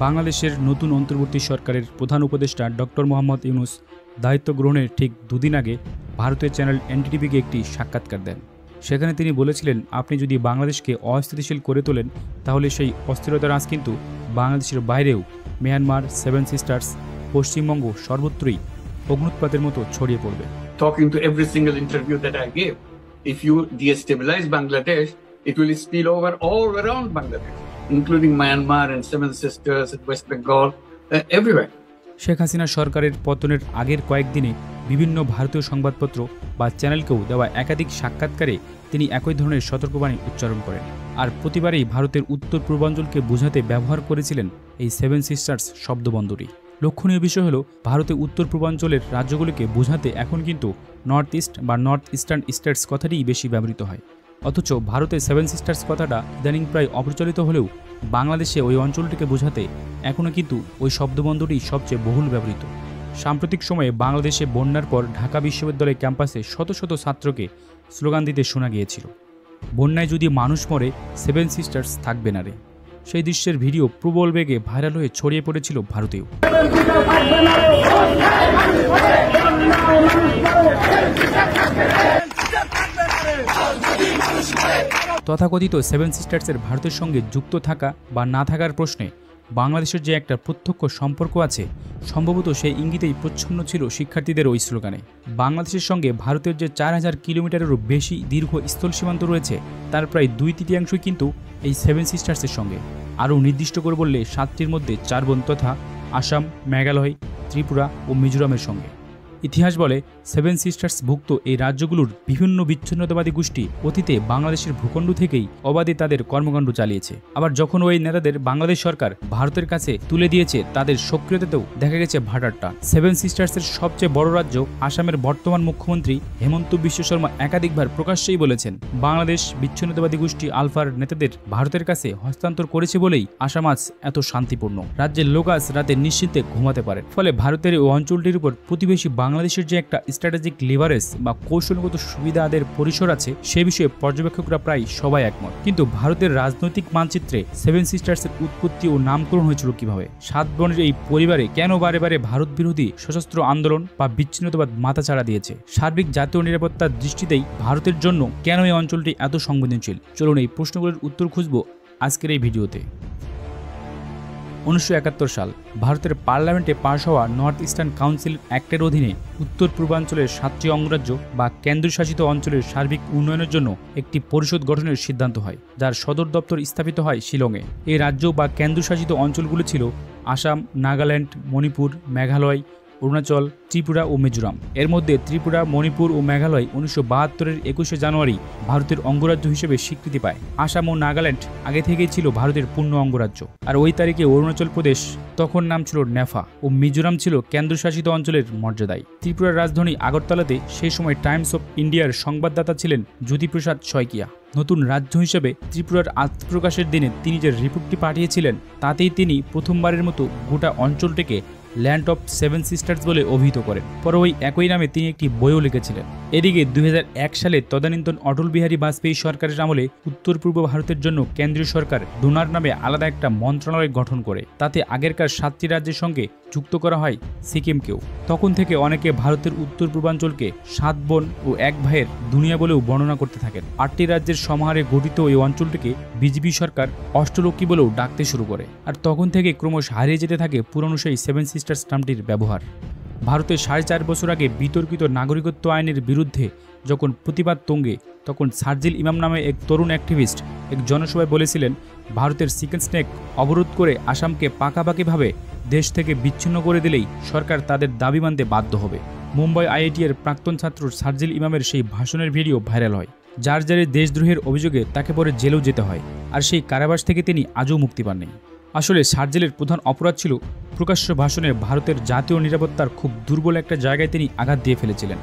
বাংলাদেশের নতুন অন্তর্বর্তী সরকারের প্রধান উপদেষ্টা ডক্টর মোহাম্মদ ইউনূস দায়িত্ব গ্রহণের ঠিক দুদিন আগে ভারতের চ্যানেল এনডিটিভিকে একটি সাক্ষাৎকার দেন। সেখানে তিনি বলেছিলেন, আপনি যদি বাংলাদেশকে অস্থিতিশীল করে তোলেন তাহলে সেই অস্থিরতার আঁচ কিন্তু বাংলাদেশের বাইরেও মিয়ানমার, সেভেন সিস্টার্স, পশ্চিমবঙ্গ সর্বত্রই অগ্নুৎপাতের মতো ছড়িয়ে পড়বে। Talking to every single interview that I gave, if you destabilize Bangladesh, it will spill over all around Bangladesh, including Myanmar and Seven Sisters and West Bengal, everywhere. Sheikh Hasina সরকারের পতনের আগের কয়েকদিনে বিভিন্ন ভারতীয় সংবাদপত্র বা চ্যানেলকেও দেওয়া একাধিক সাক্ষাৎকারে তিনি একই ধরনের সতর্কবাণী উচ্চারণ করেন। আর প্রতিবারেই ভারতের উত্তর পূর্বাঞ্চলকে বোঝাতে ব্যবহার করেছিলেন এই সেভেন সিস্টার্স শব্দবন্দরই। লক্ষণীয় বিষয় হলো, ভারতের উত্তর পূর্বাঞ্চলের রাজ্যগুলিকে বোঝাতে এখন কিন্তু নর্থ ইস্ট বা নর্থ ইস্টার্ন স্টেটস কথাটিই বেশি ব্যবহৃত হয়। অথচ ভারতের সেভেন সিস্টার্স কথাটা ইদানিং প্রায় অপ্রচলিত হলেও বাংলাদেশে ওই অঞ্চলটিকে বোঝাতে এখনও কিন্তু ওই শব্দবন্ধটি সবচেয়ে বহুল ব্যবহৃত। সাম্প্রতিক সময়ে বাংলাদেশে বন্যার পর ঢাকা বিশ্ববিদ্যালয় ক্যাম্পাসে শত শত ছাত্রকে স্লোগান দিতে শোনা গিয়েছিল, বন্যায় যদি মানুষ মরে সেভেন সিস্টার্স থাকবে না রে। সেই দৃশ্যের ভিডিও প্রবল বেগে ভাইরাল হয়ে ছড়িয়ে পড়েছিল ভারতেও। তথাকথিত সেভেন সিস্টার্সের ভারতের সঙ্গে যুক্ত থাকা বা না থাকার প্রশ্নে বাংলাদেশের যে একটা প্রত্যক্ষ সম্পর্ক আছে, সম্ভবত সেই ইঙ্গিতেই প্রচ্ছন্ন ছিল শিক্ষার্থীদের ওই স্লোগানে। বাংলাদেশের সঙ্গে ভারতের যে 4000 কিলোমিটারেরও বেশি দীর্ঘ স্থল সীমান্ত রয়েছে, তার প্রায় 2/3 কিন্তু এই সেভেন সিস্টার্সের সঙ্গে। আরও নির্দিষ্ট করে বললে 7টির মধ্যে 4 বোন তথা আসাম, মেঘালয়, ত্রিপুরা ও মিজোরামের সঙ্গে। ইতিহাস বলে, সেভেন সিস্টার্স ভুক্ত এই রাজ্যগুলোর বিভিন্ন বিচ্ছিন্নতাবাদী গোষ্ঠী অতীতে বাংলাদেশের ভূখণ্ড থেকেই অবাধে তাদের কর্মকাণ্ড চালিয়েছে। আবার যখন ওই নেতাদের বাংলাদেশ সরকার ভারতের কাছে তুলে দিয়েছে, তাদের সক্রিয়তাতেও দেখা গেছে ভাটারটা। সেভেন সিস্টার্সের সবচেয়ে বড় রাজ্য আসামের বর্তমান মুখ্যমন্ত্রী হেমন্ত বিশ্ব শর্মা একাধিকবার প্রকাশ্যেই বলেছেন, বাংলাদেশ বিচ্ছিন্নতাবাদী গোষ্ঠী আলফার নেতাদের ভারতের কাছে হস্তান্তর করেছে বলেই আসাম আজ এত শান্তিপূর্ণ। রাজ্যের লোক আজ রাতে নিশ্চিন্তে ঘুমাতে পারে। ফলে ভারতের ওই অঞ্চলটির উপর প্রতিবেশী বাংলাদেশের যে একটা স্ট্র্যাটেজিক লিভারেজ বা কৌশলগত সুবিধা আদের পরিসর আছে, সে বিষয়ে পর্যবেক্ষকরা প্রায় সবাই একমত। কিন্তু ভারতের রাজনৈতিক মানচিত্রে সেভেন সিস্টার্সের উৎপত্তি ও নামকরণ হয়েছিল কিভাবে? 7 বোনের এই পরিবারে কেন বারে বারে ভারত বিরোধী সশস্ত্র আন্দোলন বা বিচ্ছিন্নতাবাদ মাথাচাড়া দিয়েছে? সার্বিক জাতীয় নিরাপত্তার দৃষ্টিতেই ভারতের জন্য কেন এই অঞ্চলটি এত সংবেদনশীল? চলুন এই প্রশ্নগুলোর উত্তর খুঁজব আজকের এই ভিডিওতে। 1971 সাল ভারতের পার্লামেন্টে পাশ হওয়া নর্থ ইস্টার্ন কাউন্সিল অ্যাক্টের অধীনে উত্তর পূর্বাঞ্চলের 7টি অঙ্গরাজ্য বা কেন্দ্রশাসিত অঞ্চলের সার্বিক উন্নয়নের জন্য একটি পরিষদ গঠনের সিদ্ধান্ত হয়, যার সদর দপ্তর স্থাপিত হয় শিলংয়ে। এই রাজ্য বা কেন্দ্রশাসিত অঞ্চলগুলো ছিল আসাম, নাগাল্যান্ড, মণিপুর, মেঘালয়, অরুণাচল, ত্রিপুরা ও মিজোরাম। এর মধ্যে ত্রিপুরা, মণিপুর ও মেঘালয় 1972-এর 21শে জানুয়ারি ভারতের অঙ্গরাজ্য হিসেবে স্বীকৃতি পায়। আসাম ও নাগাল্যান্ড আগে থেকেই ছিল ভারতের পূর্ণ অঙ্গরাজ্য। আর ওই তারিখে অরুণাচল প্রদেশ, তখন নাম ছিল নেফা, ও মিজোরাম ছিল কেন্দ্রশাসিত অঞ্চলের মর্যাদায়। ত্রিপুরার রাজধানী আগরতলাতে সেই সময় টাইমস অফ ইন্ডিয়ার সংবাদদাতা ছিলেন জ্যোতিপ্রসাদ শইকিয়া। নতুন রাজ্য হিসেবে ত্রিপুরার আত্মপ্রকাশের দিনে তিনি যে রিপোর্টটি পাঠিয়েছিলেন, তাতেই তিনি প্রথমবারের মতো গোটা অঞ্চলটিকে ল্যান্ড অফ সেভেন সিস্টার্স বলে অভিহিত করেন। পরে ওই একই নামে তিনি একটি বইও লিখেছিলেন। এদিকে 2001 সালে তদানীন্তন অটল বিহারী বাজপেয়ী সরকারের আমলে উত্তর পূর্ব ভারতের জন্য কেন্দ্রীয় সরকার ডোনার নামে আলাদা একটা মন্ত্রণালয় গঠন করে। তাতে আগেরকার 7টি রাজ্যের সঙ্গে যুক্ত করা হয় সিকিমকেও। তখন থেকে অনেকে ভারতের উত্তর পূর্বাঞ্চলকে 7 বোন ও 1 ভাইয়ের দুনিয়া বলেও বর্ণনা করতে থাকেন। 8টি রাজ্যের সমাহারে গঠিত এই অঞ্চলটিকে বিজেপি সরকার অষ্টলক্ষ্মী বলেও ডাকতে শুরু করে। আর তখন থেকে ক্রমশ হারিয়ে যেতে থাকে পুরনো সেই সেভেন সিস্টার্স নামটির ব্যবহার। ভারতে 4.5 বছর আগে বিতর্কিত নাগরিকত্ব আইনের বিরুদ্ধে যখন প্রতিবাদ তুঙ্গে, তখন শারজিল ইমাম নামে এক তরুণ অ্যাক্টিভিস্ট এক জনসভায় বলেছিলেন, ভারতের চিকেন স্নেক অবরোধ করে আসামকে পাকাপাকিভাবে দেশ থেকে বিচ্ছিন্ন করে দিলেই সরকার তাদের দাবি মানতে বাধ্য হবে। মুম্বাই IIT-এর প্রাক্তন ছাত্র শারজিল ইমামের সেই ভাষণের ভিডিও ভাইরাল হয়, যার জেরে দেশদ্রোহের অভিযোগে তাকে পরে জেলেও যেতে হয়। আর সেই কারাবাস থেকে তিনি আজও মুক্তি পাননি। আসলে শারজিলের প্রধান অপরাধ ছিল প্রকাশ্য ভাষণে ভারতের জাতীয় নিরাপত্তার খুব দুর্বল একটা জায়গায় তিনি আঘাত দিয়ে ফেলেছিলেন।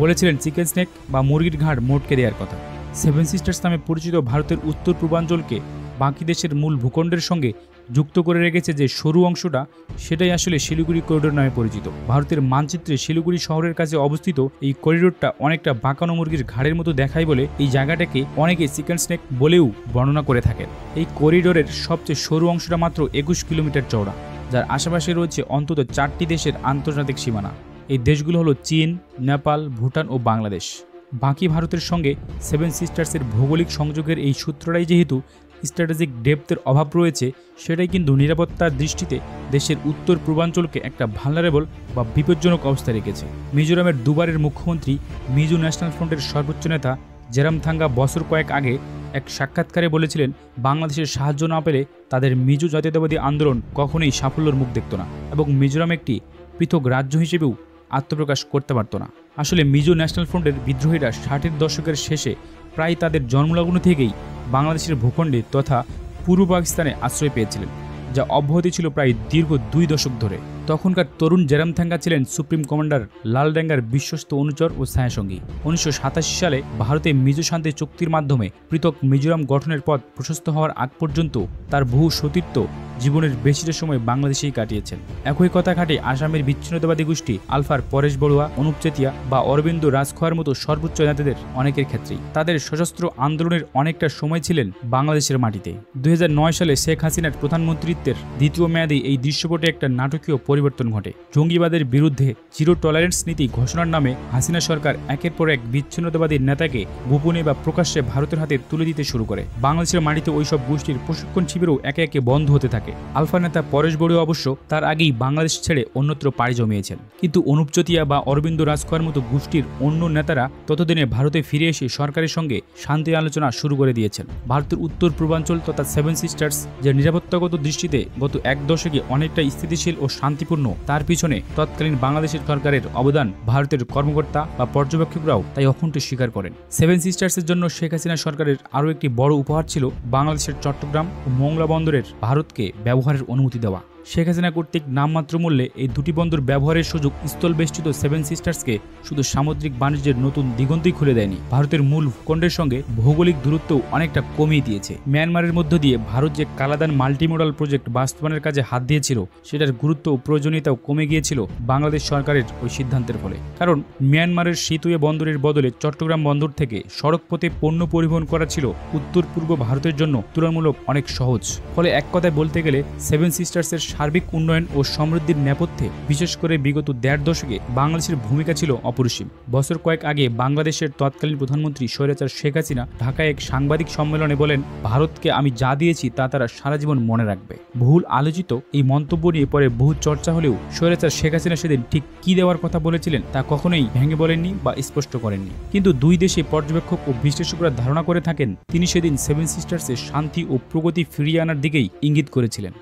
বলেছিলেন চিকেন স্নেক বা মুরগির ঘাড় মোটকে দেওয়ার কথা। সেভেন সিস্টার্স নামে পরিচিত ভারতের উত্তর পূর্বাঞ্চলকে বাকি দেশের মূল ভূখণ্ডের সঙ্গে যুক্ত করে রেখেছে যে সরু অংশটা, সেটাই আসলে শিলিগুড়ি করিডোর নামে পরিচিত। ভারতের মানচিত্রে শিলিগুড়ি শহরের কাছে অবস্থিত এই করিডোরটা অনেকটা বাঁকানো মুরগির ঘাড়ের মতো দেখায় বলে এই জায়গাটাকে অনেকে চিকেন স্নেক বলেও বর্ণনা করে থাকেন। এই করিডোরের সবচেয়ে সরু অংশটা মাত্র 21 কিলোমিটার চওড়া, যার আশেপাশে রয়েছে অন্তত 4টি দেশের আন্তর্জাতিক সীমানা। এই দেশগুলো হলো চীন, নেপাল, ভুটান ও বাংলাদেশ। বাকি ভারতের সঙ্গে সেভেন সিস্টার্সের ভৌগোলিক সংযোগের এই সূত্রটাই যেহেতু স্ট্র্যাটেজিক ডেপথের অভাব রয়েছে, সেটাই কিন্তু নিরাপত্তার দৃষ্টিতে দেশের উত্তর পূর্বাঞ্চলকে একটা ভালনারেবল বা বিপজ্জনক অবস্থায় রেখেছে। মিজোরামের দুবারের মুখ্যমন্ত্রী মিজো ন্যাশনাল ফ্রন্টের সর্বোচ্চ নেতা জেরামথাঙ্গা বছর কয়েক আগে এক সাক্ষাৎকারে বলেছিলেন, বাংলাদেশের সাহায্য না পেলে তাদের মিজো জাতীয়তাবাদী আন্দোলন কখনোই সাফল্যের মুখ দেখত না এবং মিজোরাম একটি পৃথক রাজ্য হিসেবেও আত্মপ্রকাশ করতে পারত না। আসলে মিজো ন্যাশনাল ফ্রন্টের বিদ্রোহীরা 60-এর দশকের শেষে প্রায় তাদের জন্মলগ্ন থেকেই বাংলাদেশের ভূখণ্ডে তথা পূর্ব পাকিস্তানে আশ্রয় পেয়েছিলেন, যা অব্যাহত ছিল প্রায় দীর্ঘ 2 দশক ধরে। তখনকার তরুণ জেরামথাঙ্গা ছিলেন সুপ্রিম কমান্ডার লালডেঙ্গার বিশ্বস্ত অনুচর ও ছায়াসঙ্গী। 1987 সালে ভারতে মিজো শান্তি চুক্তির মাধ্যমে পৃথক মিজোরাম গঠনের পথ প্রশস্ত হওয়ার আগ পর্যন্ত তার বহু সতীর্থ জীবনের বেশিটা সময় বাংলাদেশেই কাটিয়েছেন। একই কথা খাটে আসামের বিচ্ছিন্নতাবাদী গোষ্ঠী আলফার পরেশ বড়ুয়া, অনুপ চেতিয়া বা অরবিন্দ রাজখোয়ার মতো সর্বোচ্চ নেতাদের অনেকের ক্ষেত্রেই তাদের সশস্ত্র আন্দোলনের অনেকটা সময় ছিলেন বাংলাদেশের মাটিতে। 2009 সালে শেখ হাসিনার প্রধানমন্ত্রীত্বের দ্বিতীয় মেয়াদে এই দৃশ্যপটে একটা নাটকীয় পরিবর্তন ঘটে। জঙ্গিবাদের বিরুদ্ধে জিরো টলারেন্স নীতি ঘোষণার নামে হাসিনা সরকার একের পর এক বিচ্ছিন্নতাবাদী নেতাকে গোপনে বা প্রকাশ্যে ভারতের হাতে তুলে দিতে শুরু করে। বাংলাদেশের মাটিতে ওইসব গোষ্ঠীর প্রশিক্ষণ শিবিরও একে একে বন্ধ হতে থাকে। আলফা নেতা পরেশ বড়ুয়া অবশ্য তার আগেই বাংলাদেশ ছেড়ে অন্যত্র পাড়ি জমিয়েছেন, কিন্তু অনুপ চেতিয়া বা অরবিন্দ রাজখোয়ার মতো গোষ্ঠীর অন্য নেতারা ততদিনে ভারতে ফিরে এসে সরকারের সঙ্গে শান্তি আলোচনা শুরু করে দিয়েছেন। ভারতের উত্তর পূর্বাঞ্চল তথা সেভেন সিস্টার্স যে নিরাপত্তাগত দৃষ্টিতে গত 1 দশকে অনেকটা স্থিতিশীল ও শান্তিপূর্ণ, তার পিছনে তৎকালীন বাংলাদেশের সরকারের অবদান ভারতের কর্মকর্তা বা পর্যবেক্ষকরাও তাই অকুণ্ঠ স্বীকার করেন। সেভেন সিস্টার্সের জন্য শেখ হাসিনা সরকারের আরও একটি বড় উপহার ছিল বাংলাদেশের চট্টগ্রাম ও মোংলা বন্দরের ভারতকে ব্যবহারের অনুমতি দেওয়া। শেখ হাসিনা কর্তৃক নামমাত্র মূল্যে এই দুটি বন্দর ব্যবহারের সুযোগ স্থলবেষ্টিত সেভেন সিস্টার্সকে শুধু সামুদ্রিক বাণিজ্যের নতুন দিগন্তই খুলে দেয়নি, ভারতের মূল ভূখণ্ডের সঙ্গে ভৌগোলিক দূরত্বও অনেকটা কমিয়ে দিয়েছে। মিয়ানমারের মধ্য দিয়ে ভারত যে কালাদান মাল্টিমোডাল প্রজেক্ট বাস্তবায়নের কাজে হাত দিয়েছিল, সেটার গুরুত্ব ও প্রয়োজনীয়তাও কমে গিয়েছিল বাংলাদেশ সরকারের ওই সিদ্ধান্তের ফলে। কারণ মিয়ানমারের সিতুয়ে বন্দরের বদলে চট্টগ্রাম বন্দর থেকে সড়ক পথে পণ্য পরিবহন করা ছিল উত্তর পূর্ব ভারতের জন্য তুলনামূলক অনেক সহজ। ফলে এক কথায় বলতে গেলে সেভেন সিস্টার্সের সার্বিক উন্নয়ন ও সমৃদ্ধির নেপথ্যে বিশেষ করে বিগত 1.5 দশকে বাংলাদেশের ভূমিকা ছিল অপরিসীম। বছর কয়েক আগে বাংলাদেশের তৎকালীন প্রধানমন্ত্রী স্বৈরাচার শেখ হাসিনা ঢাকায় এক সাংবাদিক সম্মেলনে বলেন, ভারতকে আমি যা দিয়েছি তা তারা সারা জীবন মনে রাখবে। বহুল আলোচিত এই মন্তব্য নিয়ে পরে বহু চর্চা হলেও স্বৈরাচার শেখ হাসিনা সেদিন ঠিক কি দেওয়ার কথা বলেছিলেন তা কখনোই ভেঙে বলেননি বা স্পষ্ট করেননি। কিন্তু দুই দেশে পর্যবেক্ষক ও বিশ্লেষকরা ধারণা করে থাকেন তিনি সেদিন সেভেন সিস্টার্সের শান্তি ও প্রগতি ফিরিয়ে আনার দিকেই ইঙ্গিত করেছিলেন।